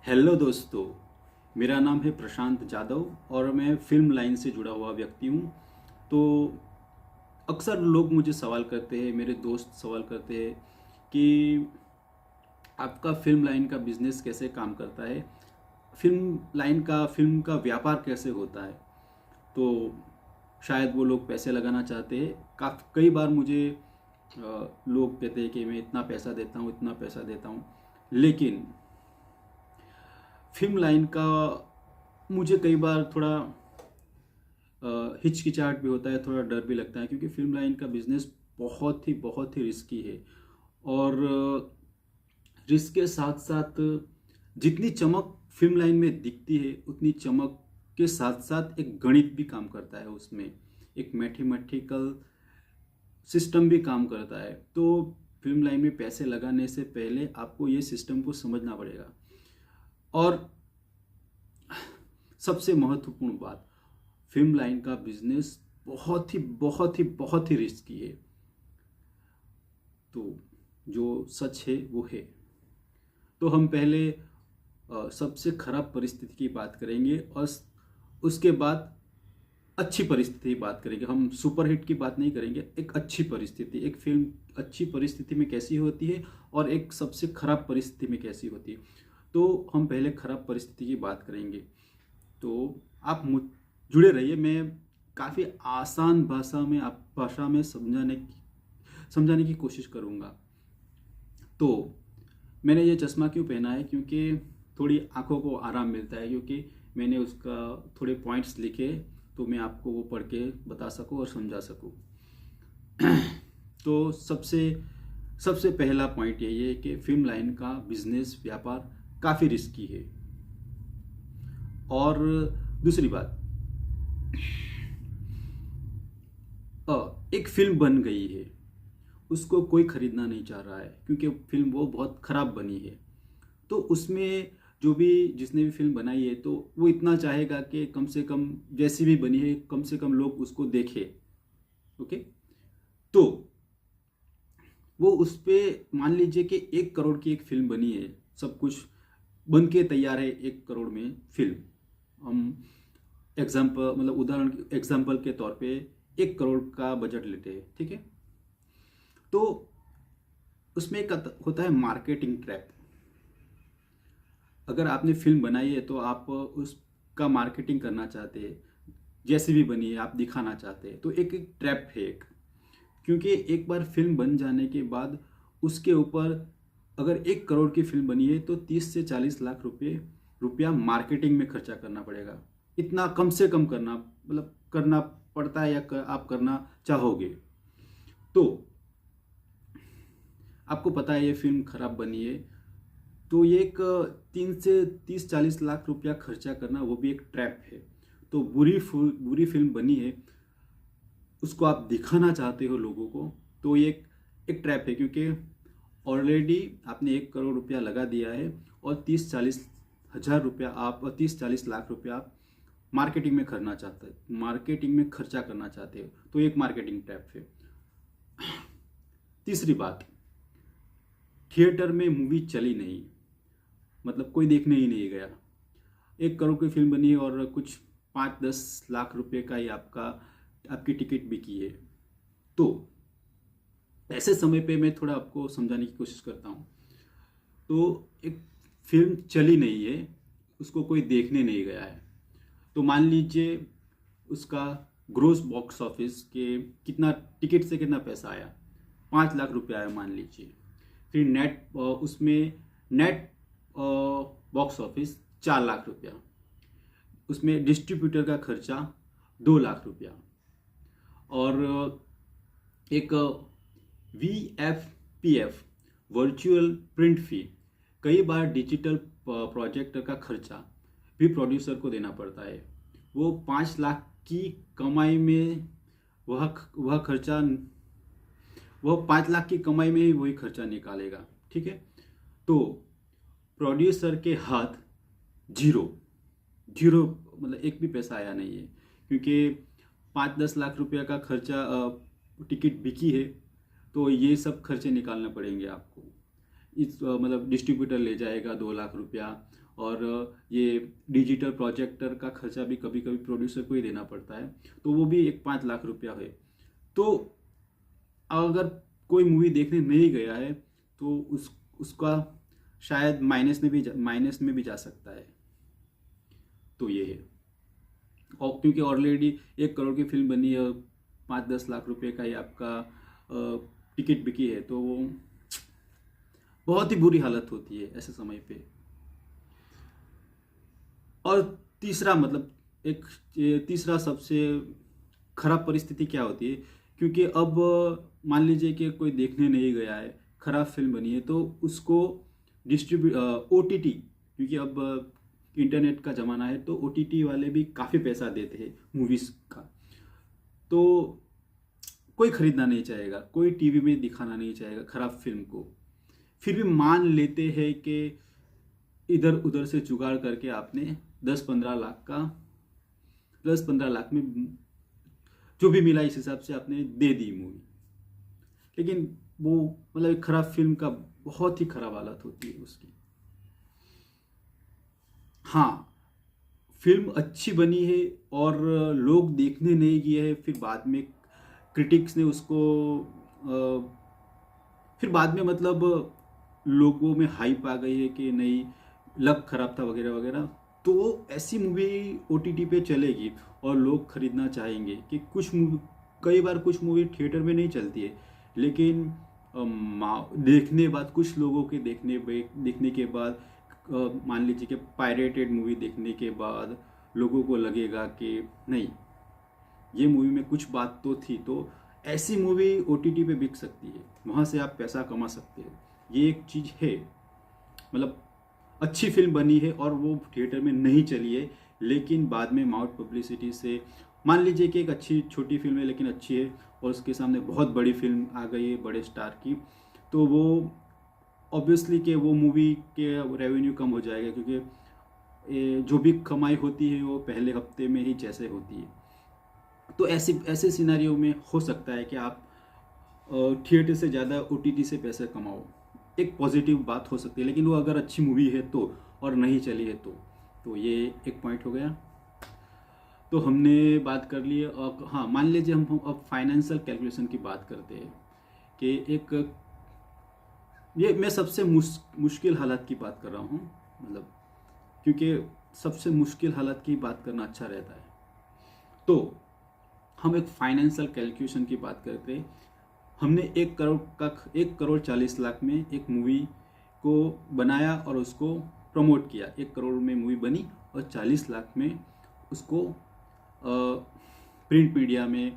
Hello दोस्तों। मेरा नाम है प्रशांत जादव और मैं फिल्म लाइन से जुड़ा हुआ व्यक्ति हूँ। तो अक्सर लोग मुझे सवाल करते हैं, मेरे दोस्त सवाल करते हैं कि आपका फिल्म लाइन का बिजनेस कैसे काम करता है, फिल्म का व्यापार कैसे होता है। तो शायद वो लोग पैसे लगाना चाहते हैं। कई बार मुझे लोग कहते हैं कि मैं इतना पैसा देता हूँ, इतना पैसा देता हूँ, लेकिन फिल्म लाइन का मुझे कई बार थोड़ा हिचकिचाहट भी होता है, थोड़ा डर भी लगता है, क्योंकि फिल्म लाइन का बिजनेस बहुत ही रिस्की है। और रिस्क के साथ साथ जितनी चमक फिल्म लाइन में दिखती है, उतनी चमक के साथ साथ एक गणित भी काम करता है उसमें, एक मैथमेटिकल सिस्टम भी काम करता है। तो फिल्म लाइन में पैसे लगाने से पहले आपको ये सिस्टम को समझना पड़ेगा। और सबसे महत्वपूर्ण बात, फिल्म लाइन का बिजनेस बहुत ही रिस्की है। तो जो सच है वो है। तो हम पहले सबसे खराब परिस्थिति की बात करेंगे और उसके बाद अच्छी परिस्थिति की बात करेंगे। हम सुपरहिट की बात नहीं करेंगे, एक अच्छी परिस्थिति, एक फिल्म अच्छी परिस्थिति में कैसी होती है और एक सबसे खराब परिस्थिति में कैसी होती है। तो हम पहले खराब परिस्थिति की बात करेंगे। तो आप जुड़े रहिए। मैं काफ़ी आसान भाषा में समझाने की कोशिश करूँगा। तो मैंने ये चश्मा क्यों पहना है, क्योंकि थोड़ी आंखों को आराम मिलता है, क्योंकि मैंने उसका थोड़े पॉइंट्स लिखे तो मैं आपको वो पढ़ के बता सकूँ और समझा सकूँ। तो सबसे सबसे पहला पॉइंट यही है कि फिल्म लाइन का बिजनेस व्यापार काफ़ी रिस्की है। और दूसरी बात, एक फिल्म बन गई है, उसको कोई खरीदना नहीं चाह रहा है क्योंकि फिल्म वो बहुत ख़राब बनी है। तो उसमें जिसने भी फिल्म बनाई है, तो वो इतना चाहेगा कि कम से कम जैसी भी बनी है, कम से कम लोग उसको देखें। ओके। तो वो उस पर मान लीजिए कि 1 करोड़ की एक फिल्म बनी है, सब कुछ बन के तैयार है 1 करोड़ में फिल्म। हम उदाहरण एग्जाम्पल के तौर पे 1 करोड़ का बजट लेते हैं, ठीक है। तो उसमें एक होता है मार्केटिंग ट्रैप। अगर आपने फिल्म बनाई है तो आप उसका मार्केटिंग करना चाहते हैं, जैसी भी बनी है आप दिखाना चाहते हैं, तो एक एक ट्रैप है एक। क्योंकि एक बार फिल्म बन जाने के बाद उसके ऊपर, अगर 1 करोड़ की फिल्म बनी है तो 30 से 40 लाख रुपया मार्केटिंग में खर्चा करना पड़ेगा। इतना कम से कम करना पड़ता है, या आप करना चाहोगे। तो आपको पता है ये फिल्म खराब बनी है, तो ये एक 3 से 30 40 लाख रुपया खर्चा करना, वो भी एक ट्रैप है। तो बुरी फिल्म बनी है, उसको आप दिखाना चाहते हो लोगों को, तो ये एक ट्रैप है। क्योंकि ऑलरेडी आपने 1 करोड़ रुपया लगा दिया है और 30 40 लाख रुपया आप मार्केटिंग में खर्चा करना चाहते हो, तो एक मार्केटिंग ट्रैप है। तीसरी बात, थिएटर में मूवी चली नहीं, मतलब कोई देखने ही नहीं गया। 1 करोड़ की फिल्म बनी है और कुछ 5-10 लाख रुपए का ही आपकी टिकट बिकी है। तो ऐसे समय पे मैं थोड़ा आपको समझाने की कोशिश करता हूँ। तो एक फिल्म चली नहीं है, उसको कोई देखने नहीं गया है, तो मान लीजिए उसका ग्रोस बॉक्स ऑफिस के टिकट से कितना पैसा आया, 5 लाख रुपया आया मान लीजिए। फिर नेट बॉक्स ऑफिस 4 लाख रुपया, उसमें डिस्ट्रीब्यूटर का खर्चा 2 लाख रुपया, और एक VFPF वर्चुअल प्रिंट फी, कई बार डिजिटल प्रोजेक्टर का खर्चा भी प्रोड्यूसर को देना पड़ता है। वो 5 लाख की कमाई में वह खर्चा, वह 5 लाख की कमाई में ही वही खर्चा निकालेगा, ठीक है। तो प्रोड्यूसर के हाथ जीरो जीरो, मतलब एक भी पैसा आया नहीं है, क्योंकि 5-10 लाख रुपया का खर्चा टिकट बिकी है, तो ये सब खर्चे निकालने पड़ेंगे आपको। डिस्ट्रीब्यूटर ले जाएगा 2 लाख रुपया, और ये डिजिटल प्रोजेक्टर का खर्चा भी कभी कभी प्रोड्यूसर को ही देना पड़ता है, तो वो भी 1-5 लाख रुपया है। तो अगर कोई मूवी देखने नहीं गया है तो उसका शायद माइनस में भी जा सकता है। तो ये है, और क्योंकि ऑलरेडी 1 करोड़ की फिल्म बनी है और 5-10 लाख रुपए का ही आपका टिकट बिकी है, तो वो बहुत ही बुरी हालत होती है ऐसे समय पे। और तीसरा मतलब एक तीसरा सबसे खराब परिस्थिति क्या होती है, क्योंकि अब मान लीजिए कि कोई देखने नहीं गया है, खराब फिल्म बनी है, तो उसको OTT, क्योंकि अब इंटरनेट का ज़माना है, तो OTT वाले भी काफ़ी पैसा देते हैं मूवीज़ का, तो कोई खरीदना नहीं चाहेगा, कोई टीवी में दिखाना नहीं चाहेगा खराब फिल्म को। फिर भी मान लेते हैं कि इधर उधर से जुगाड़ करके आपने 10-15 लाख में जो भी मिला इस हिसाब से आपने दे दी मूवी, लेकिन वो मतलब एक खराब फिल्म का बहुत ही खराब हालत होती है उसकी। हाँ, फिल्म अच्छी बनी है और लोग देखने नहीं गए हैं, फिर बाद में क्रिटिक्स ने उसको फिर बाद में मतलब लोगों में हाइप आ गई है कि नहीं, लक खराब था वगैरह वगैरह, तो ऐसी मूवी OTT पे चलेगी और लोग खरीदना चाहेंगे। कि कई बार कुछ मूवी थिएटर में नहीं चलती है, लेकिन देखने बाद कुछ लोगों के देखने के बाद मान लीजिए कि पायरेटेड मूवी देखने के बाद लोगों को लगेगा कि नहीं, ये मूवी में कुछ बात तो थी, तो ऐसी मूवी OTT पे बिक सकती है, वहाँ से आप पैसा कमा सकते हो। ये एक चीज़ है, मतलब अच्छी फिल्म बनी है और वो थिएटर में नहीं चली है, लेकिन बाद में माउथ पब्लिसिटी से मान लीजिए कि एक अच्छी छोटी फिल्म है लेकिन अच्छी है, और उसके सामने बहुत बड़ी फिल्म आ गई है बड़े स्टार की, तो वो ऑब्वियसली कि वो मूवी के रेवेन्यू कम हो जाएगा, क्योंकि जो भी कमाई होती है वो पहले हफ्ते में ही जैसे होती है। तो ऐसे सिनेरियो में हो सकता है कि आप थिएटर से ज़्यादा OTT से पैसे कमाओ, एक पॉजिटिव बात हो सकती है, लेकिन वो अगर अच्छी मूवी है तो, और नहीं चली है तो ये एक पॉइंट हो गया। तो हमने बात कर ली है। और हाँ, मान लीजिए हम अब फाइनेंशियल कैलकुलेशन की बात करते हैं कि ये मैं सबसे मुश्किल हालात की बात कर रहा हूँ, मतलब क्योंकि सबसे मुश्किल हालात की बात करना अच्छा रहता है। तो हम एक फाइनेंशियल कैलकुलेशन की बात करते हैं। हमने 1 करोड़ 40 लाख में एक मूवी को बनाया और उसको प्रमोट किया। 1 करोड़ में मूवी बनी और 40 लाख में उसको प्रिंट मीडिया में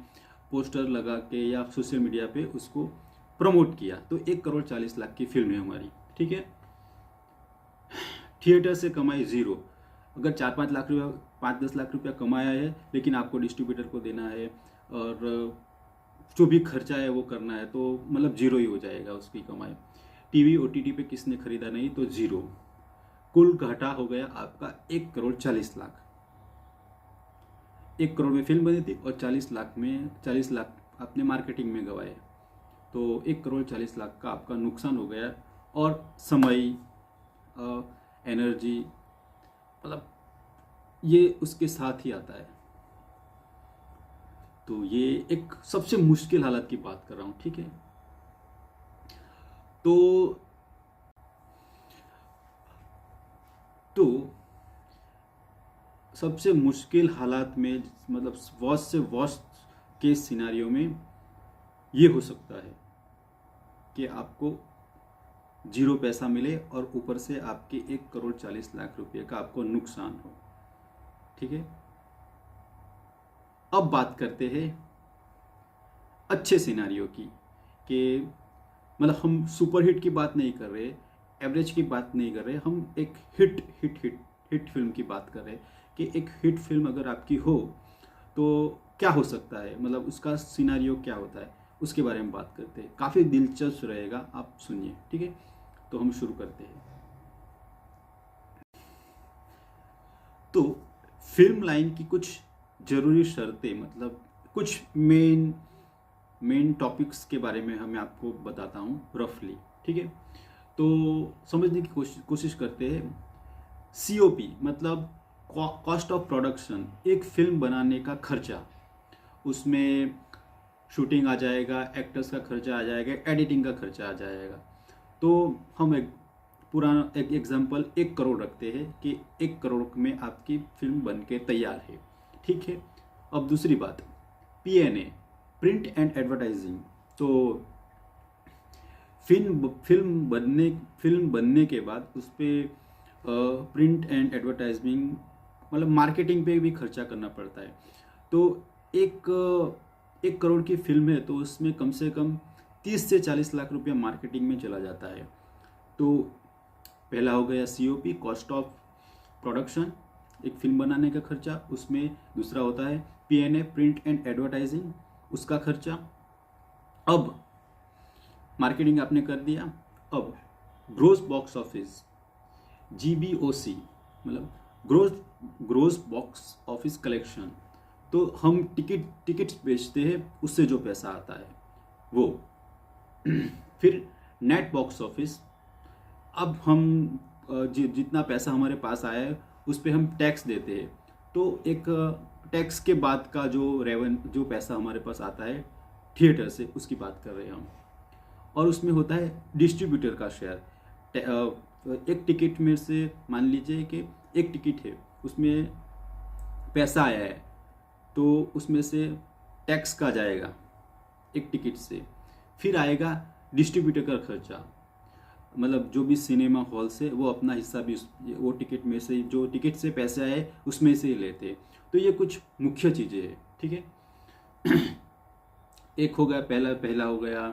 पोस्टर लगा के या सोशल मीडिया पे उसको प्रमोट किया, तो 1 करोड़ 40 लाख की फिल्म है हमारी, ठीक है। थिएटर से कमाई 0। अगर 4-5 लाख रुपया 5-10 लाख रुपया कमाया है, लेकिन आपको डिस्ट्रीब्यूटर को देना है और जो भी खर्चा है वो करना है, तो मतलब 0 ही हो जाएगा उसकी कमाई। टीवी OTT पे किसने खरीदा नहीं, तो 0। कुल घाटा हो गया आपका 1 करोड़ 40 लाख। 1 करोड़ में फिल्म बनी थी और 40 लाख आपने मार्केटिंग में गवाए, तो 1 करोड़ 40 लाख का आपका नुकसान हो गया। और समय, एनर्जी, मतलब ये उसके साथ ही आता है। तो ये एक सबसे मुश्किल हालत की बात कर रहा हूं, ठीक है। तो सबसे मुश्किल हालात में, मतलब वर्स्ट से वर्स्ट केस सिनारियो में ये हो सकता है कि आपको 0 पैसा मिले और ऊपर से आपके 1 करोड़ 40 लाख रुपए का आपको नुकसान हो, ठीक है। अब बात करते हैं अच्छे सिनारियो की, कि मतलब हम सुपरहिट की बात नहीं कर रहे, एवरेज की बात नहीं कर रहे, हम एक हिट फिल्म की बात कर रहे हैं कि एक हिट फिल्म अगर आपकी हो तो क्या हो सकता है, मतलब उसका सिनारियो क्या होता है, उसके बारे में बात करते हैं। काफ़ी दिलचस्प रहेगा, आप सुनिए, ठीक है। तो हम शुरू करते हैं। तो फिल्म लाइन की कुछ ज़रूरी शर्तें, मतलब कुछ मेन टॉपिक्स के बारे में मैं आपको बताता हूँ रफली, ठीक है। तो समझने की कोशिश करते हैं। COP मतलब कॉस्ट ऑफ प्रोडक्शन, एक फिल्म बनाने का खर्चा, उसमें शूटिंग आ जाएगा, एक्टर्स का खर्चा आ जाएगा, एडिटिंग का खर्चा आ जाएगा। तो हम एक पुराना एक एग्जांपल 1 करोड़ रखते हैं कि 1 करोड़ में आपकी फिल्म बन के तैयार है, ठीक है। अब दूसरी बात, PNA, प्रिंट एंड एडवर्टाइजिंग। तो फिल्म बनने के बाद उस पर प्रिंट एंड एडवर्टाइजिंग मतलब मार्केटिंग पे भी खर्चा करना पड़ता है। तो एक करोड़ की फिल्म है तो उसमें कम से कम 30 से 40 लाख रुपया मार्केटिंग में चला जाता है। तो पहला हो गया COP, कॉस्ट ऑफ प्रोडक्शन, एक फिल्म बनाने का खर्चा, उसमें दूसरा होता है PNA, प्रिंट एंड एडवर्टाइजिंग, उसका खर्चा। अब मार्केटिंग आपने कर दिया, अब ग्रोस बॉक्स ऑफिस, GBOC मतलब ग्रोस बॉक्स ऑफिस कलेक्शन। तो हम टिकट्स बेचते हैं, उससे जो पैसा आता है वो। फिर नेट बॉक्स ऑफिस, अब हम जितना पैसा हमारे पास आया है उस पर हम टैक्स देते हैं। तो एक टैक्स के बाद का जो पैसा हमारे पास आता है थिएटर से, उसकी बात कर रहे हैं हम। और उसमें होता है डिस्ट्रीब्यूटर का शेयर। एक टिकट में से मान लीजिए कि एक टिकट है, उसमें पैसा आया है तो उसमें से टैक्स का जाएगा एक टिकट से। फिर आएगा डिस्ट्रीब्यूटर का खर्चा, मतलब जो भी सिनेमा हॉल से वो अपना हिस्सा भी वो टिकट में से, जो टिकट से पैसे आए उसमें से ही लेते हैं। तो ये कुछ मुख्य चीज़ें हैं, ठीक है। एक हो गया, पहला हो गया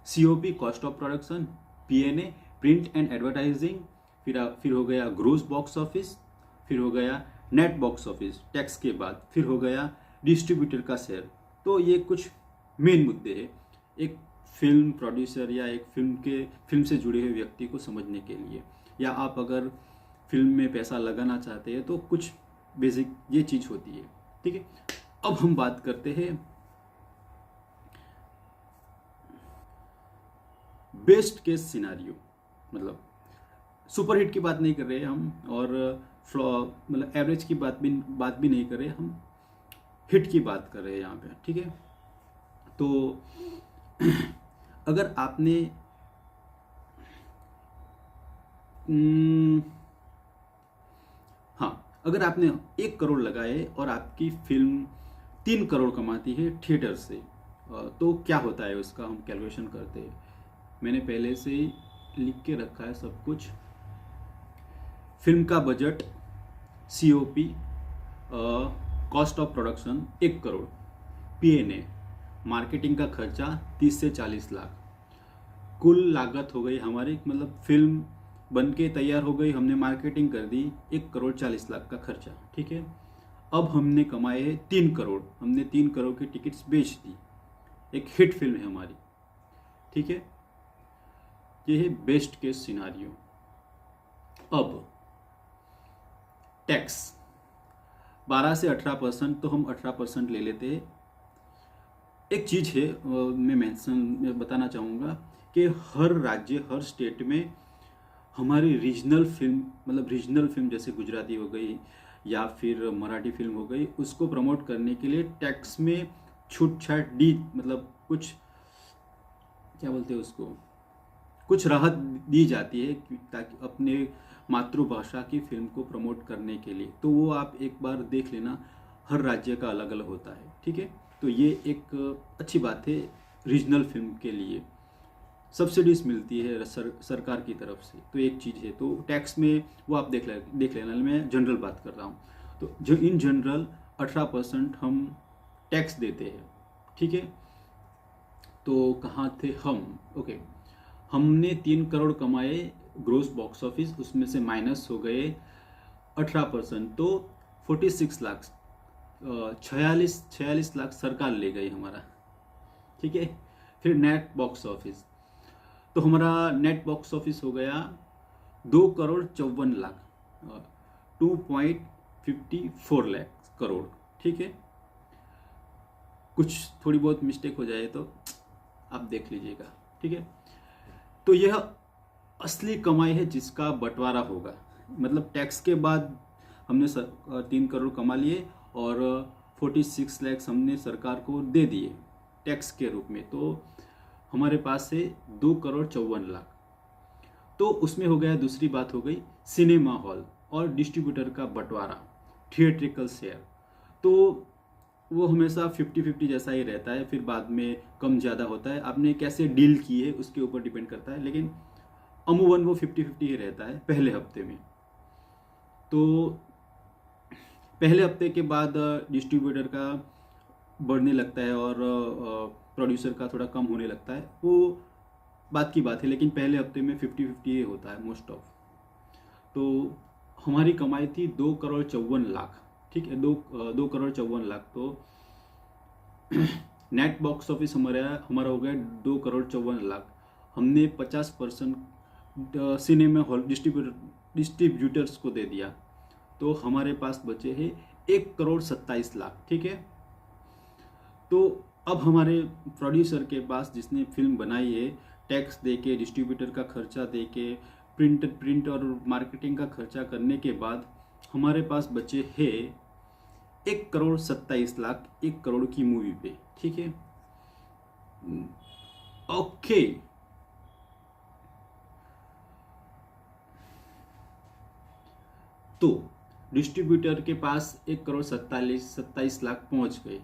COP, cost of production, PNA, print and advertising, फिर हो गया ग्रोस बॉक्स ऑफिस, फिर हो गया नेट बॉक्स ऑफिस टैक्स के बाद, फिर हो गया डिस्ट्रीब्यूटर का शेयर। तो ये कुछ मेन मुद्दे हैं एक फिल्म प्रोड्यूसर या एक फिल्म से जुड़े हुए व्यक्ति को समझने के लिए, या आप अगर फिल्म में पैसा लगाना चाहते हैं तो कुछ बेसिक ये चीज़ होती है, ठीक है। अब हम बात करते हैं बेस्ट केस सिनारियो, मतलब सुपरहिट की बात नहीं कर रहे हम, और मतलब एवरेज की बात भी नहीं कर रहे हम, हिट की बात कर रहे हैं यहाँ पे, ठीक है। तो अगर आपने अगर आपने 1 करोड़ लगाए और आपकी फिल्म 3 करोड़ कमाती है थिएटर से, तो क्या होता है उसका हम कैलकुलेशन करते हैं। मैंने पहले से ही लिख के रखा है सब कुछ। फिल्म का budget, COP, cost of production 1 crore, PNA marketing का खर्चा 30 से 40 लाख, कुल लागत हो गई हमारी, मतलब फिल्म बन के तैयार हो गई, हमने मार्केटिंग कर दी, 1 करोड़ 40 लाख का खर्चा, ठीक है। अब हमने कमाए 3 करोड़, हमने 3 करोड़ की टिकट्स बेच दी, एक हिट फिल्म है हमारी, ठीक है। ये है बेस्ट केस सिनारियो। अब टैक्स 12 से 18%, तो हम 18% ले लेते हैं। एक चीज़ है मैं बताना चाहूँगा कि हर राज्य, हर स्टेट में हमारी रीजनल फिल्म, मतलब रीजनल फिल्म जैसे गुजराती हो गई या फिर मराठी फिल्म हो गई, उसको प्रमोट करने के लिए टैक्स में छूट छाट दी, मतलब कुछ क्या बोलते हैं उसको, कुछ राहत दी जाती है ताकि अपने मातृभाषा की फिल्म को प्रमोट करने के लिए। तो वो आप एक बार देख लेना, हर राज्य का अलग अलग होता है, ठीक है। तो ये एक अच्छी बात है, रीजनल फिल्म के लिए सब्सिडीज मिलती है सरकार की तरफ से, तो एक चीज़ है। तो टैक्स में वो आप देख लेना, मैं जनरल बात कर रहा हूँ। तो जो इन जनरल 18% हम टैक्स देते हैं, ठीक है। तो कहाँ थे हम, ओके। हमने 3 करोड़ कमाए ग्रोस बॉक्स ऑफिस, उसमें से माइनस हो गए 18%, तो 46 लाख, 46 लाख सरकार ले गई हमारा, ठीक है। फिर नेट बॉक्स ऑफिस, तो हमारा नेट बॉक्स ऑफिस हो गया 2 करोड़ 54 लाख, 2.54 लाख करोड़, ठीक है। कुछ थोड़ी बहुत मिस्टेक हो जाए तो आप देख लीजिएगा, ठीक है। तो यह असली कमाई है जिसका बंटवारा होगा, मतलब टैक्स के बाद हमने 3 करोड़ कमा लिए और 46 लैक्स हमने सरकार को दे दिए टैक्स के रूप में, तो हमारे पास है 2,54,00,000। तो उसमें हो गया, दूसरी बात हो गई सिनेमा हॉल और डिस्ट्रीब्यूटर का बंटवारा, थिएट्रिकल शेयर। तो वो हमेशा 50-50 जैसा ही रहता है, फिर बाद में कम ज़्यादा होता है, आपने कैसे डील की है उसके ऊपर डिपेंड करता है, लेकिन अमूमन वो 50-50 ही रहता है पहले हफ्ते में। तो पहले हफ्ते के बाद डिस्ट्रीब्यूटर का बढ़ने लगता है और प्रोड्यूसर का थोड़ा कम होने लगता है, वो बात की बात है, लेकिन पहले हफ्ते में 50-50 होता है मोस्ट ऑफ। तो हमारी कमाई थी 2,54,00,000, ठीक है, 2,54,00,000। तो नेट बॉक्स ऑफिस हमारा हो गया 2,54,00,000। हमने 50% सिनेमा हॉल डिस्ट्रीब्यूटर्स को दे दिया, तो हमारे पास बचे हैं 1,27,00,000, ठीक है। तो अब हमारे प्रोड्यूसर के पास, जिसने फिल्म बनाई है, टैक्स दे के, डिस्ट्रीब्यूटर का खर्चा दे के, प्रिंट और मार्केटिंग का खर्चा करने के बाद हमारे पास बचे हैं 1,27,00,000 1 करोड़ की मूवी पे, ठीक है। ओके, तो डिस्ट्रीब्यूटर के पास 1,27,00,000 पहुंच गए।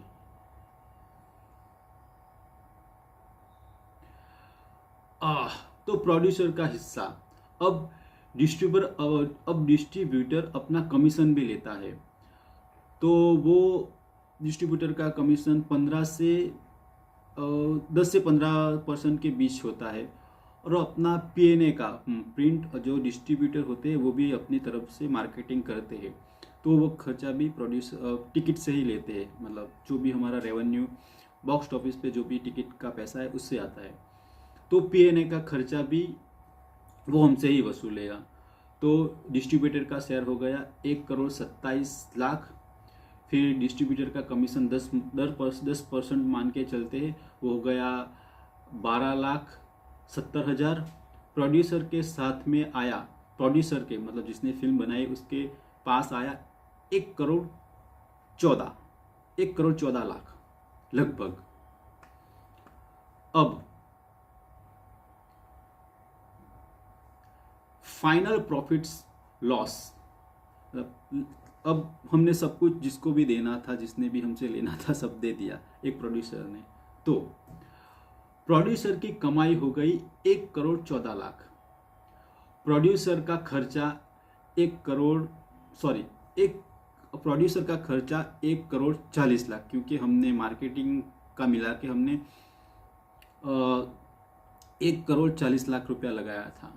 तो प्रोड्यूसर का हिस्सा, अब डिस्ट्रीब्यूटर अपना कमीशन भी लेता है, तो वो डिस्ट्रीब्यूटर का कमीशन 10 से 15% के बीच होता है। और अपना पीएनए का, प्रिंट जो डिस्ट्रीब्यूटर होते हैं वो भी अपनी तरफ से मार्केटिंग करते हैं, तो वो खर्चा भी प्रोड्यूसर टिकट से ही लेते हैं, मतलब जो भी हमारा रेवेन्यू बॉक्स ऑफिस पे जो भी टिकट का पैसा है उससे आता है, तो पीएनए का खर्चा भी वो हमसे ही वसूलेगा। तो डिस्ट्रीब्यूटर का शेयर हो गया 1,27,00,000। फिर डिस्ट्रीब्यूटर का कमीशन 10% मान के चलते हैं, वो हो गया 12,70,000। प्रोड्यूसर के साथ में आया, प्रोड्यूसर के मतलब जिसने फिल्म बनाई उसके पास आया 1,14,00,000 लगभग। अब फाइनल प्रॉफिट्स लॉस, अब हमने सब कुछ जिसको भी देना था, जिसने भी हमसे लेना था, सब दे दिया एक प्रोड्यूसर ने। तो प्रोड्यूसर की कमाई हो गई 1,14,00,000। प्रोड्यूसर का खर्चा 1,40,00,000, क्योंकि हमने मार्केटिंग का मिला के हमने 1,40,00,000 रुपया लगाया था,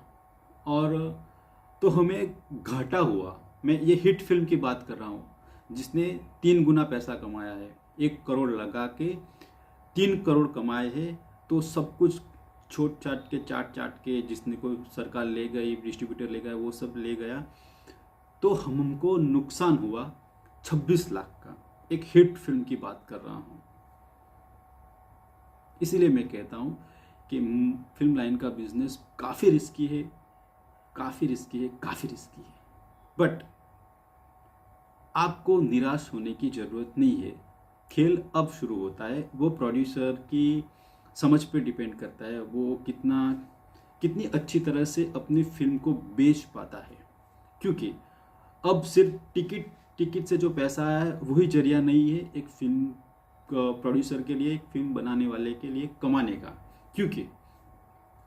और तो हमें घाटा हुआ। मैं ये हिट फिल्म की बात कर रहा हूँ जिसने 3 गुना पैसा कमाया है, 1 करोड़ लगा के 3 करोड़ कमाए हैं। तो सब कुछ चाट के जिसने कोई सरकार ले गई, डिस्ट्रीब्यूटर ले गया, वो सब ले गया, तो हमको नुकसान हुआ 26 लाख का। एक हिट फिल्म की बात कर रहा हूँ, इसीलिए मैं कहता हूँ कि फिल्म लाइन का बिजनेस काफ़ी रिस्की है, बट आपको निराश होने की ज़रूरत नहीं है। खेल अब शुरू होता है, वो प्रोड्यूसर की समझ पे डिपेंड करता है, वो कितनी अच्छी तरह से अपनी फिल्म को बेच पाता है। क्योंकि अब सिर्फ टिकट से जो पैसा आया है वही जरिया नहीं है एक फिल्म प्रोड्यूसर के लिए, एक फिल्म बनाने वाले के लिए कमाने का। क्योंकि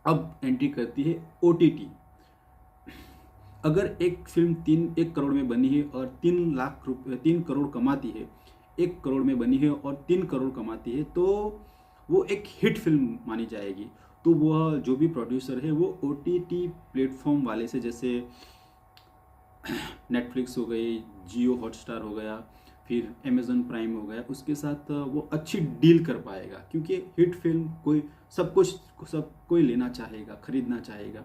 अब एंट्री करती है ओटीटी। अगर एक फिल्म 1 करोड़ में बनी है और 3 करोड़ कमाती है, 1 करोड़ में बनी है और 3 करोड़ कमाती है, तो वो एक हिट फिल्म मानी जाएगी। तो वह जो भी प्रोड्यूसर है वो ओटीटी प्लेटफॉर्म वाले से, जैसे नेटफ्लिक्स हो गई, जियो हॉटस्टार हो गया, फिर अमेज़न प्राइम हो गया, उसके साथ वो अच्छी डील कर पाएगा। क्योंकि हिट फिल्म सब कोई लेना चाहेगा, खरीदना चाहेगा।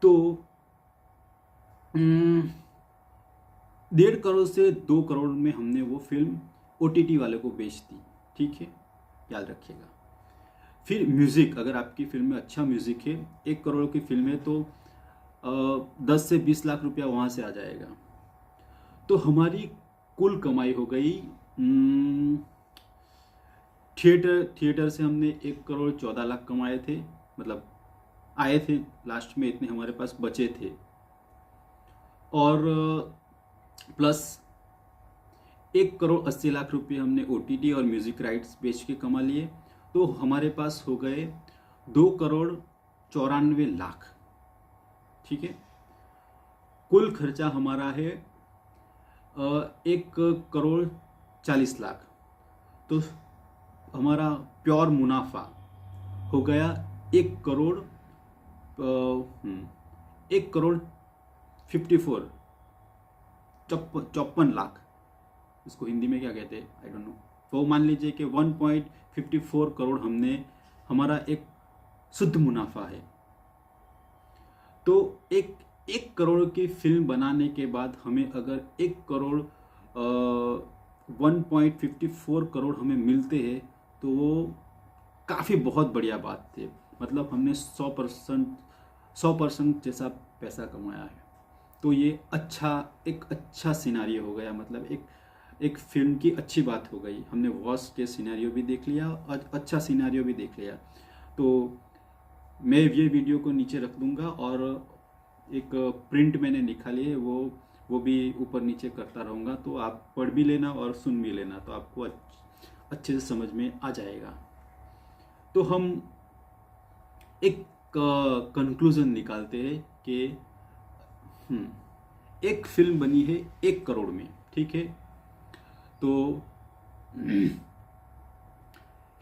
तो 1.5 करोड़ से 2 करोड़ में हमने वो फिल्म ओटीटी वाले को बेच दी, ठीक है, याद रखिएगा। फिर म्यूज़िक, अगर आपकी फिल्म में अच्छा म्यूज़िक है, 1 करोड़ की फिल्म है तो 10 से 20 लाख रुपया वहाँ से आ जाएगा। तो हमारी कुल कमाई हो गई, थिएटर से हमने 1,14,00,000 कमाए थे, मतलब आए थे, लास्ट में इतने हमारे पास बचे थे, और प्लस 1,80,00,000 रुपये हमने OTT और म्यूज़िक राइट्स बेच के कमा लिए। तो हमारे पास हो गए 2,94,00,000। ठीक है, कुल खर्चा हमारा है 1,40,00,000। तो हमारा प्योर मुनाफा हो गया 1,54 54 लाख। इसको हिंदी में क्या कहते हैं, आई डोंट नो। तो मान लीजिए कि 1.54 करोड़ हमने, हमारा एक शुद्ध मुनाफा है। तो एक करोड़ की फिल्म बनाने के बाद हमें अगर 1.54 करोड़ हमें मिलते हैं तो वो काफ़ी बहुत बढ़िया बात है। मतलब हमने 100% जैसा पैसा कमाया है। तो ये एक अच्छा सिनारियो हो गया, मतलब एक फिल्म की अच्छी बात हो गई। हमने वर्स्ट केस सिनेरियो भी देख लिया और अच्छा सिनेरियो भी देख लिया। तो मैं ये वीडियो को नीचे रख दूंगा, और एक प्रिंट मैंने निकाली है, वो भी ऊपर नीचे करता रहूँगा। तो आप पढ़ भी लेना और सुन भी लेना, तो आपको अच्छे से समझ में आ जाएगा। तो हम एक कंक्लूजन निकालते हैं कि एक फिल्म बनी है 1 करोड़ में, ठीक है। तो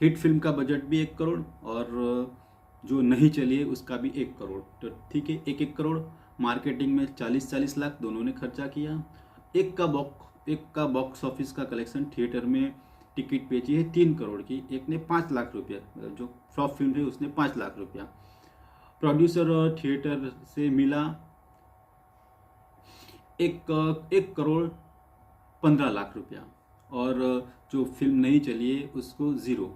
हिट फिल्म का बजट भी 1 करोड़, और जो नहीं चली है उसका भी 1 करोड़। तो ठीक है, 1 करोड़। मार्केटिंग में 40 लाख दोनों ने खर्चा किया। एक का बॉक्स ऑफिस का कलेक्शन, थिएटर में टिकट बेची है 3 करोड़ की, एक ने 5 लाख रुपया, मतलब जो फ्लॉप फिल्म है उसने 5 लाख रुपया। प्रोड्यूसर और थिएटर से मिला 1,15,00,000 रुपया, और जो फिल्म नहीं चली है उसको 0।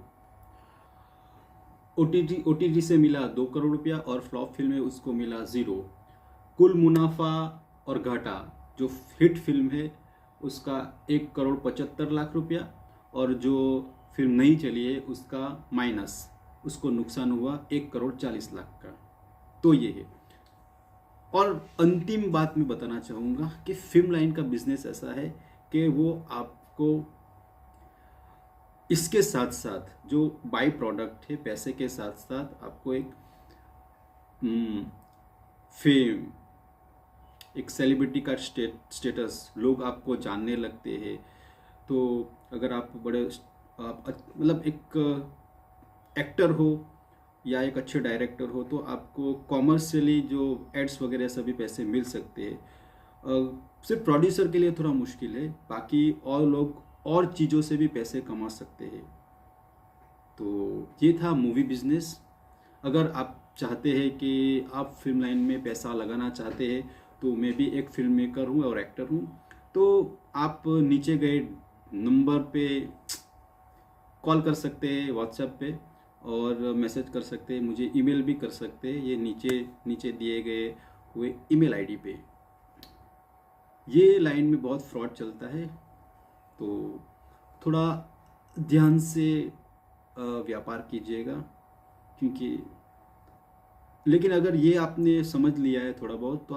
OTT से मिला 2 करोड़ रुपया, और फ्लॉप फिल्म है उसको मिला 0। कुल मुनाफा और घाटा, जो हिट फिल्म है उसका 1,75,00,000 रुपया, और जो फिल्म नहीं चली है उसका माइनस, उसको नुकसान हुआ 1,40,00,000 का। तो ये है। और अंतिम बात मैं बताना चाहूँगा कि फिल्म लाइन का बिजनेस ऐसा है कि वो आपको इसके साथ साथ जो बाई प्रोडक्ट है, पैसे के साथ साथ आपको एक फेम, एक सेलिब्रिटी का स्टेटस, लोग आपको जानने लगते हैं। तो अगर आप मतलब एक एक्टर हो या एक अच्छे डायरेक्टर हो, तो आपको कॉमर्शियली जो एड्स वगैरह सभी पैसे मिल सकते हैं। सिर्फ प्रोड्यूसर के लिए थोड़ा मुश्किल है, बाकी और लोग और चीज़ों से भी पैसे कमा सकते हैं। तो ये था मूवी बिजनेस। अगर आप चाहते हैं कि आप फिल्म लाइन में पैसा लगाना चाहते हैं, तो मैं भी एक फिल्म मेकर हूँ और एक्टर हूँ। तो आप नीचे गए नंबर पे कॉल कर सकते हैं, व्हाट्सएप पे, और मैसेज कर सकते हैं, मुझे ईमेल भी कर सकते हैं, ये नीचे दिए गए हुए ईमेल आईडी पे। ये लाइन में बहुत फ्रॉड चलता है, तो थोड़ा ध्यान से व्यापार कीजिएगा। क्योंकि लेकिन अगर ये आपने समझ लिया है थोड़ा बहुत, तो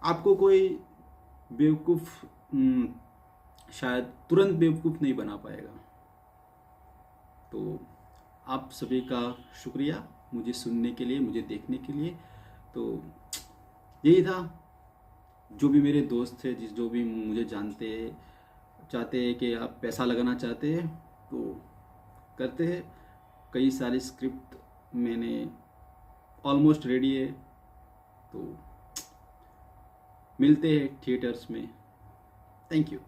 आपको कोई बेवकूफ़ शायद तुरंत बेवकूफ़ नहीं बना पाएगा। तो आप सभी का शुक्रिया मुझे सुनने के लिए, मुझे देखने के लिए। तो यही था। जो भी मेरे दोस्त थे, जो भी मुझे चाहते हैं कि आप पैसा लगाना चाहते हैं, तो करते हैं। कई सारी स्क्रिप्ट मैंने ऑलमोस्ट रेडी है। तो मिलते हैं थिएटर्स में। Thank you.